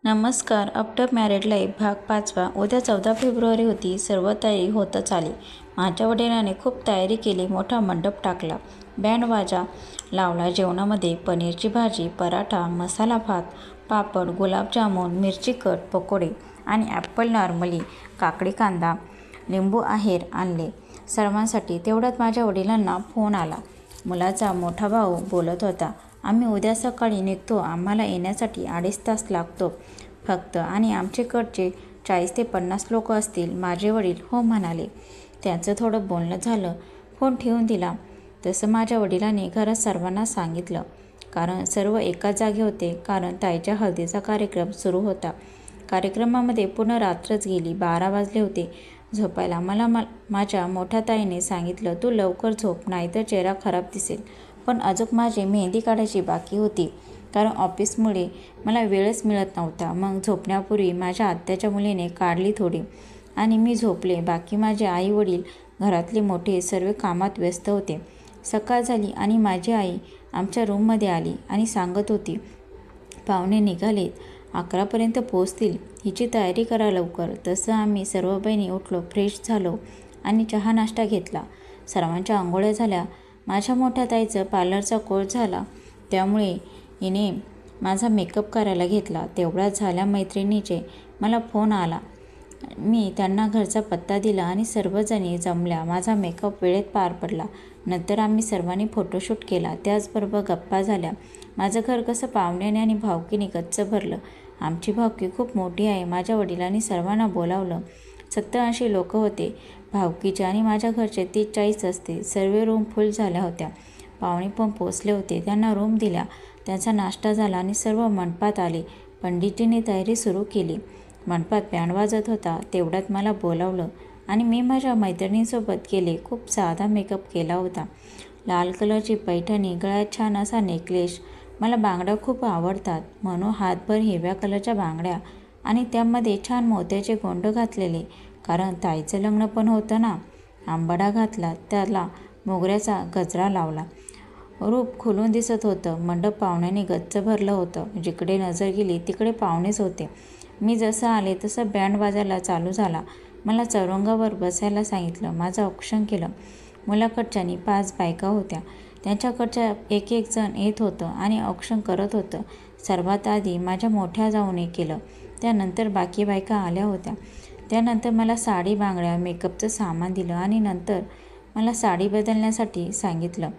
नमस्कार. After married life भाग 5. उद्या 14 फेब्रुवारी होती. सर्व तयारी होतच आली. माझ्या वडिलांनी खूप तयारी केली. मोठा मंडप टाकला, बँड वाजा लावला. जेवणामध्ये पनीरची भाजी, पराठा, मसाला भात, पापड, गुलाबजामुन, मिरची कट, पकोडे आणि ॲपल नॉर्मली, काकडी, कांदा, लिंबू आहेर आणले सर्वांसाठी. तेवढ्यात माझ्या वडिलांना फोन आला. मुलाचा मोठा भाऊ बोलत होता, आम्ही उद्या सकाळी निघतो. आम्हाला येण्यासाठी 2.5 तास लागतो फक्त आणि आमच्याकडचे 40 ते 50 लोक असतील. माझे वडील हो म्हणाले. त्यांचं थोडं बोलणं झालं. फोन ठेवून दिला. तसं माझ्या वडिलांनी घरात सर्वांना सांगितलं, कारण सर्व एकाच जागे होते. कारण ताईच्या हळदीचा कार्यक्रम सुरू होता. कार्यक्रमामध्ये पूर्ण रात्रच गेली. 12 वाजले होते झोपायला. मला माझ्या मोठ्या ताईने सांगितलं, तू लवकर झोप, नाहीतर चेहरा खराब दिसेल. पण अजून माझी मेहंदी काढायची बाकी होती, कारण ऑफिसमुळे मला वेळच मिळत नव्हता. मग झोपण्यापूर्वी माझ्या आत्याच्या मुलीने काढली थोडी आणि मी झोपले. बाकी माझे आई वडील, घरातले मोठे सर्व कामात व्यस्त होते. सकाळ झाली आणि माझी आई आमच्या रूममध्ये आली आणि सांगत होती, पाहुणे निघालेत, 11पर्यंत पोहोचतील, हिची तयारी करा लवकर. तसं आम्ही सर्व बहिणी उठलो, फ्रेश झालो आणि चहा नाश्ता घेतला. सर्वांच्या आंघोळ्या झाल्या. माझ्या मोठ्या ताईचं पार्लरचा कोर्स झाला, त्यामुळे हिने माझा मेकअप करायला घेतला. तेवढ्याच झाल्या मैत्रिणीचे मला फोन आला. मी त्यांना घरचा पत्ता दिला आणि सर्वजणी जमल्या. माझा मेकअप वेळेत पार पडला. नंतर आम्ही सर्वांनी फोटोशूट केला. त्याचबरोबर गप्पा झाल्या. माझं घर कसं पाहुण्याने आणि भावकीने गच्च भरलं. आमची भावकी खूप मोठी आहे. माझ्या वडिलांनी सर्वांना बोलावलं. 70-80 लोक होते भावकीचे आणि माझ्या घरचे 30-40 असते. सर्व रूम फुल झाल्या होत्या. पाहुणे पण पोचले होते. त्यांना रूम दिल्या. त्यांचा नाश्ता झाला आणि सर्व मंडपात आले. पंडितजींनी तयारी सुरू केली. मंडपात बँड वाजत होता. तेवढ्यात मला बोलावलं आणि मी माझ्या मैत्रिणींसोबत गेले. खूप साधा मेकअप केला होता. लाल कलरची पैठणी, गळ्यात छान असा नेकलेस. मला बांगड्या खूप आवडतात, म्हणून हातभर हिरव्या कलरच्या बांगड्या आणि त्यामध्ये छान मोत्याचे गोंड घातलेले, कारण ताईचं लग्न पण होतं ना. आंबाडा घातला, त्याला मोगऱ्याचा गजरा लावला. रूप खुलून दिसत होतं. मंडप पाहुण्यांनी गच्च भरलं होतं. जिकडे नजर गेली तिकडे पाहुणेच होते. मी जसं आले तसं बँड वाजायला चालू झाला. मला चौरंगावर बसायला सांगितलं. माझं औक्षण केलं. मुलाकडच्यानी 5 बायका होत्या. त्यांच्याकडच्या एक जण येत होतं आणि औक्षण करत होतं. सर्वात आधी माझ्या मोठ्या जाऊने केलं. त्यानंतर बाकी बायका आल्या होत्या. त्यानंतर मला साडी, बांगड्या, मेकअपचं सामान दिलं आणि नंतर मला साडी बदलण्यासाठी सांगितलं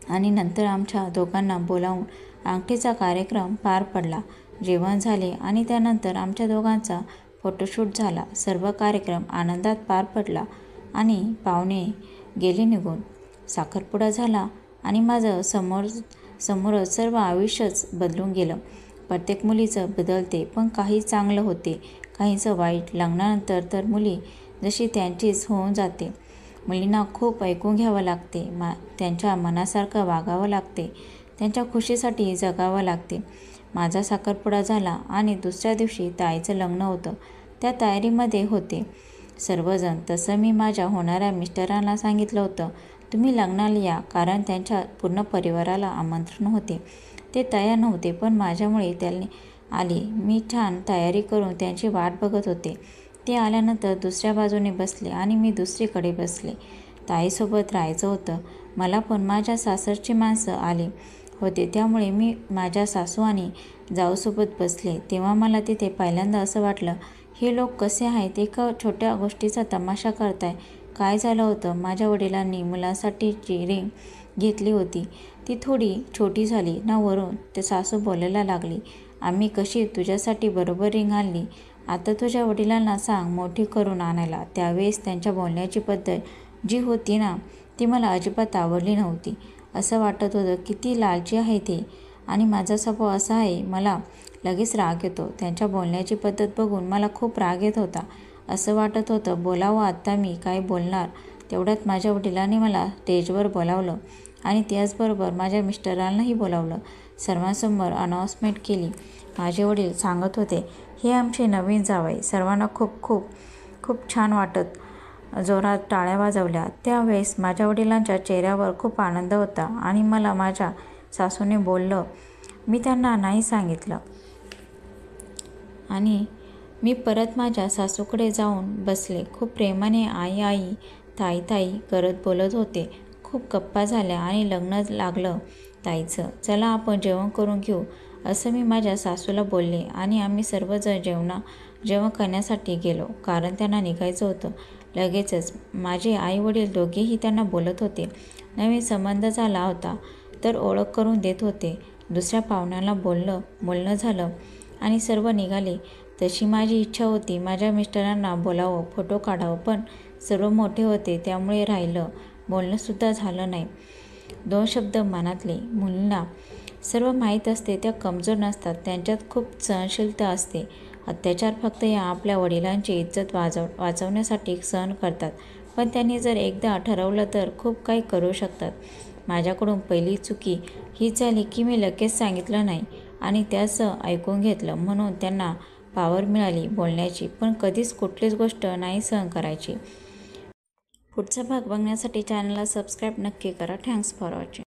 आणि नंतर आमच्या दोघांना बोलावून अंगठीचा कार्यक्रम पार पडला. जेवण झाले आणि त्यानंतर आमच्या दोघांचा फोटोशूट झाला. सर्व कार्यक्रम आनंदात पार पडला आणि पाहुणे गेले निघून. साखरपुडा झाला आणि माझं समोरच सर्व आयुष्यच बदलून गेलं. प्रत्येक मुलीचं बदलते, पण काही चांगलं होते, काहींचं वाईट. लग्नानंतर तर मुली जशी त्यांचीच होऊन जाते. मुलींना खूप ऐकून घ्यावं लागते, त्यांच्या मनासारखं वागावं लागते, त्यांच्या खुशीसाठी जगावं लागते. माझा साखरपुडा झाला आणि दुसऱ्या दिवशी ताईचं लग्न होतं. त्या तयारीमध्ये होते सर्वजण. तसं मी माझ्या होणाऱ्या मिस्टरांना सांगितलं होतं, तुम्ही लग्नाला या, कारण त्यांच्या पूर्ण परिवाराला आमंत्रण होते. ते तयार नव्हते, पण माझ्यामुळे त्यांनी आले. मी छान तयारी करून त्यांची वाट बघत होते. ते आल्यानंतर दुसऱ्या बाजूने बसले आणि मी दुसरीकडे बसले. ताईसोबत राहायचं होतं मला, पण माझ्या सासरची माणसं आली होते, त्यामुळे मी माझ्या सासू आणि जाऊसोबत बसले. तेव्हा मला तिथे पहिल्यांदा असं वाटलं, हे लोक कसे आहेत, एका छोट्या गोष्टीचा तमाशा करताय. काय झालं होतं, माझ्या वडिलांनी मुलांसाठीची रिंग घेतली होती, ती थोडी छोटी झाली ना. वरून ते सासू बोलायला लागली, आम्ही कशी तुझ्यासाठी बरोबर रिंग आणली, आता तुझ्या वडिलांना सांग मोठी करून आणायला. त्यावेळेस त्यांच्या बोलण्याची पद्धत जी होती ना, ती मला अजिबात आवडली नव्हती. असं वाटत होतं किती लालची आहे ते. आणि माझा स्वभाव असा आहे, मला लगेच राग येतो. त्यांच्या बोलण्याची पद्धत बघून मला खूप राग येत होता. असं वाटत होतं बोलावं, आता मी काय बोलणार. तेवढ्यात माझ्या वडिलांनी मला स्टेजवर बोलावलं आणि त्याचबरोबर माझ्या मिस्टरांनाही बोलावलं. सर्वांसमोर अनाउन्समेंट केली. माझे वडील सांगत होते, हे आमचे नवीन जावई. सर्वांना खूप खूप खूप छान वाटत जोरात टाळ्या वाजवल्या. त्यावेळेस माझ्या वडिलांच्या चेहऱ्यावर खूप आनंद होता आणि मला माझ्या सासूने बोललं. मी त्यांना नाही सांगितलं. आणि मी परत माझ्या सासूकडे जाऊन बसले. खूप प्रेमाने आई आई, ताई ताई करत बोलत होते. खूप गप्पा झाल्या आणि लग्न लागलं ताईचं. चला आपण जेवण करून घेऊ असं मी माझ्या सासूला बोलले आणि आम्ही सर्वजण जेवण करण्यासाठी गेलो, कारण त्यांना निघायचं होतं लगेचच. माझे आई वडील दोघेही त्यांना बोलत होते. नवीन संबंध झाला होता तर ओळख करून देत होते. दुसऱ्या पाहुण्यांना बोलणं झालं आणि सर्व निघाले. तशी माझी इच्छा होती माझ्या मिस्टरांना बोलावं, फोटो काढावं, पण सर्व मोठे होते त्यामुळे राहिलं. बोलणंसुद्धा झालं नाही. 2 शब्द मनातले. मुलींना सर्व माहीत असते त्या कमजोर नसतात, त्यांच्यात खूप सहनशीलता असते. अत्याचार फक्त या आपल्या वडिलांची इज्जत वाचवण्यासाठी सहन करतात, पण त्यांनी जर एकदा ठरवलं तर खूप काही करू शकतात. माझ्याकडून पहिली चुकी हीच झाली की मी लगेच सांगितलं नाही आणि त्याचं ऐकून घेतलं, म्हणून त्यांना पावर मिळाली बोलण्याची, पण कधीच कुठलीच गोष्ट नाही सहन करायची. पुढचा भाग बघण्यासाठी चॅनलला सबस्क्राईब नक्की करा. Thanks for watching.